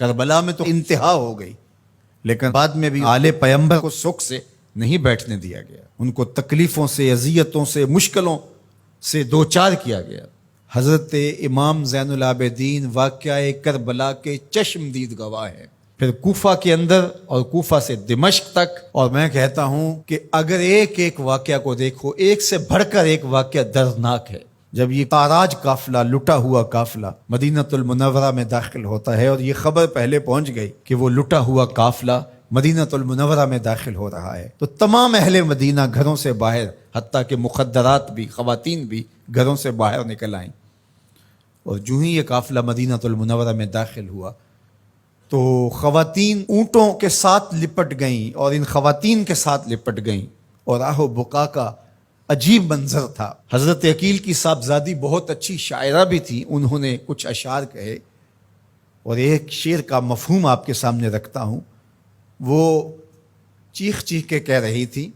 کربلا میں تو انتہا ہو گئی، لیکن بعد میں بھی آل پیغمبر کو سکھ سے نہیں بیٹھنے دیا گیا، ان کو تکلیفوں سے، اذیتوں سے، مشکلوں سے دوچار کیا گیا۔ حضرت امام زین العابدین واقعہ کربلا کے چشمدید گواہ ہیں۔ پھر کوفہ کے اندر اور کوفہ سے دمشق تک، اور میں کہتا ہوں کہ اگر ایک ایک واقعہ کو دیکھو، ایک سے بڑھ کر ایک واقعہ دردناک ہے۔ جب یہ تاراج قافلہ، لٹا ہوا قافلہ مدینہ المنورہ میں داخل ہوتا ہے، اور یہ خبر پہلے پہنچ گئی کہ وہ لٹا ہوا قافلہ مدینہ المنورہ میں داخل ہو رہا ہے، تو تمام اہل مدینہ گھروں سے باہر، حتیٰ کہ مخدرات بھی، خواتین بھی گھروں سے باہر نکل آئیں۔ اور جو ہی یہ قافلہ مدینہ المنورہ میں داخل ہوا تو خواتین اونٹوں کے ساتھ لپٹ گئیں، اور ان خواتین کے ساتھ لپٹ گئیں، اور آہ و بکا کا عجیب منظر تھا۔ حضرت عقیل کی صاحبزادی بہت اچھی شاعرہ بھی تھی، انہوں نے کچھ اشعار کہے، اور ایک شعر کا مفہوم آپ کے سامنے رکھتا ہوں۔ وہ چیخ چیخ کے کہہ رہی تھی،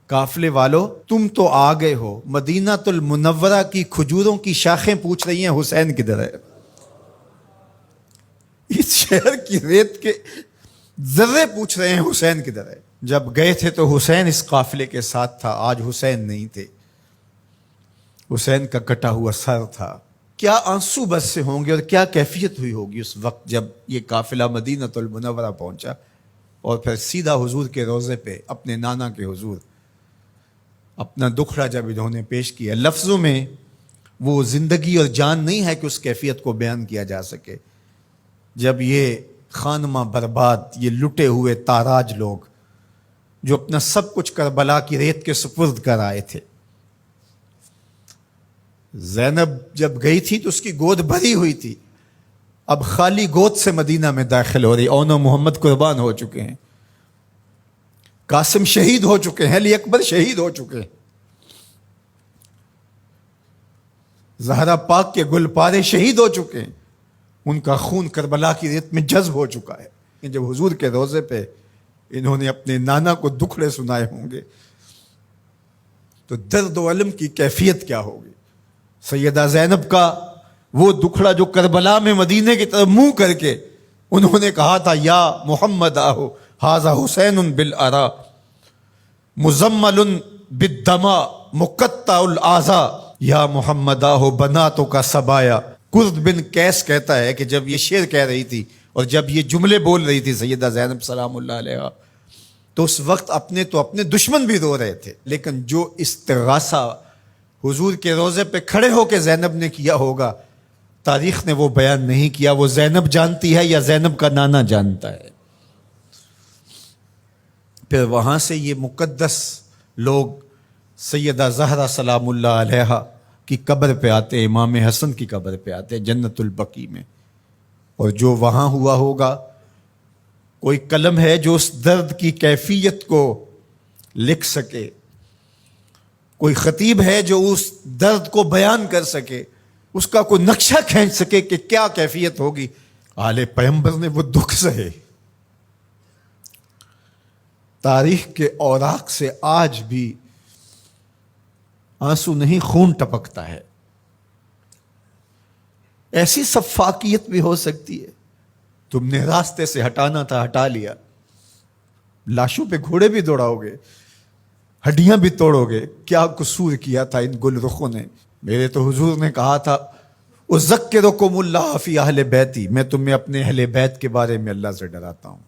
قافلے والو تم تو آ گئے ہو، مدینہ المنورہ کی کھجوروں کی شاخیں پوچھ رہی ہیں حسین کدھر ہے۔ اس شہر کی ریت کے ذرے پوچھ رہے ہیں حسین کدھر ہے۔ جب گئے تھے تو حسین اس قافلے کے ساتھ تھا، آج حسین نہیں تھے، حسین کا کٹا ہوا سر تھا۔ کیا آنسو بس سے ہوں گے اور کیا کیفیت ہوئی ہوگی اس وقت جب یہ قافلہ مدینہ المنورہ پہنچا، اور پھر سیدھا حضور کے روضے پہ، اپنے نانا کے حضور اپنا دکھڑا جب انہوں نے پیش کیا۔ لفظوں میں وہ زندگی اور جان نہیں ہے کہ اس کیفیت کو بیان کیا جا سکے۔ جب یہ خانمہ برباد، یہ لٹے ہوئے تاراج لوگ جو اپنا سب کچھ کربلا کی ریت کے سپرد کر آئے تھے، زینب جب گئی تھی تو اس کی گود بھری ہوئی تھی، اب خالی گود سے مدینہ میں داخل ہو رہی۔ اون و محمد قربان ہو چکے ہیں، قاسم شہید ہو چکے ہیں، علی اکبر شہید ہو چکے ہیں، زہرا پاک کے گل پارے شہید ہو چکے ہیں، ان کا خون کربلا کی ریت میں جذب ہو چکا ہے۔ جب حضور کے روضے پہ انہوں نے اپنے نانا کو دکھڑے سنائے ہوں گے تو درد و علم کی کیفیت کیا ہوگی۔ سیدہ زینب کا وہ دکھڑا جو کربلا میں مدینے کی طرف منہ کر کے انہوں نے کہا تھا، یا محمد آہو ھذا حسین بالعرا مزمل بالدماء مقطع الاعضاء، یا محمد آہو بناتوں کا سبایا۔ کرد بن قیس کہتا ہے کہ جب یہ شعر کہہ رہی تھی اور جب یہ جملے بول رہی تھی سیدہ زینب سلام اللہ علیہا، تو اس وقت اپنے دشمن بھی رو رہے تھے، لیکن جو استغاثہ حضور کے روضے پہ کھڑے ہو کے زینب نے کیا ہوگا، تاریخ نے وہ بیان نہیں کیا۔ وہ زینب جانتی ہے یا زینب کا نانا جانتا ہے۔ پھر وہاں سے یہ مقدس لوگ سیدہ زہرا سلام اللہ علیہا کی قبر پہ آتے، امام حسن کی قبر پہ آتے جنت البقیع میں، اور جو وہاں ہوا ہوگا، کوئی قلم ہے جو اس درد کی کیفیت کو لکھ سکے، کوئی خطیب ہے جو اس درد کو بیان کر سکے، اس کا کوئی نقشہ کھینچ سکے کہ کیا کیفیت ہوگی۔ آل پیغمبر نے وہ دکھ سہے، تاریخ کے اوراق سے آج بھی آنسو نہیں خون ٹپکتا ہے۔ ایسی سفاکیت بھی ہو سکتی ہے، تم نے راستے سے ہٹانا تھا ہٹا لیا، لاشوں پہ گھوڑے بھی دوڑاؤ گے، ہڈیاں بھی توڑو گے، کیا قصور کیا تھا ان گل رخوں نے۔ میرے تو حضور نے کہا تھا، اذکرکم اللہ فی اہل بیتی، میں تمہیں اپنے اہل بیت کے بارے میں اللہ سے ڈراتا ہوں،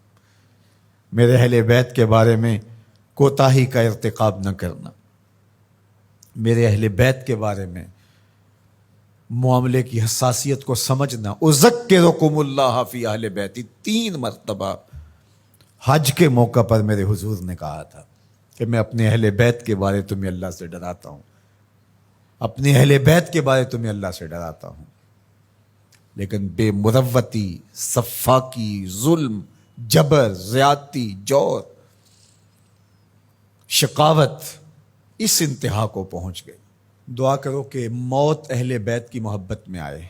میرے اہل بیت کے بارے میں کوتاہی کا ارتکاب نہ کرنا، میرے اہل بیت کے بارے میں معاملے کی حساسیت کو سمجھنا۔ اذکرکم اللہ فی اہل بیتی 3 مرتبہ حج کے موقع پر میرے حضور نے کہا تھا کہ میں اپنے اہل بیت کے بارے تمہیں اللہ سے ڈراتا ہوں، اپنے اہل بیت کے بارے تمہیں اللہ سے ڈراتا ہوں۔ لیکن بے مروتی، سفاکی، ظلم، جبر، زیادتی، جور، شقاوت اس انتہا کو پہنچ گئی۔ دعا کرو کہ موت اہل بیت کی محبت میں آئے،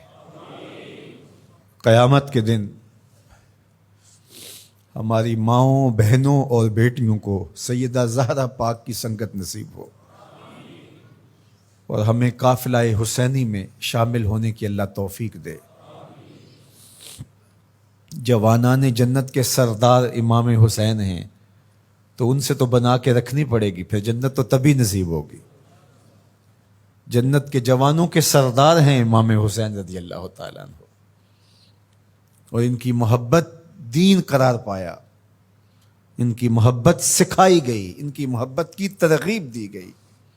قیامت کے دن ہماری ماؤں، بہنوں اور بیٹیوں کو سیدہ زہرا پاک کی سنگت نصیب ہو، اور ہمیں قافلہ حسینی میں شامل ہونے کی اللہ توفیق دے۔ جوانان جنت کے سردار امام حسین ہیں، تو ان سے تو بنا کے رکھنی پڑے گی، پھر جنت تو تبھی نصیب ہوگی۔ جنت کے جوانوں کے سردار ہیں امام حسین رضی اللہ تعالیٰ عنہ، اور ان کی محبت دین قرار پایا، ان کی محبت سکھائی گئی، ان کی محبت کی ترغیب دی گئی۔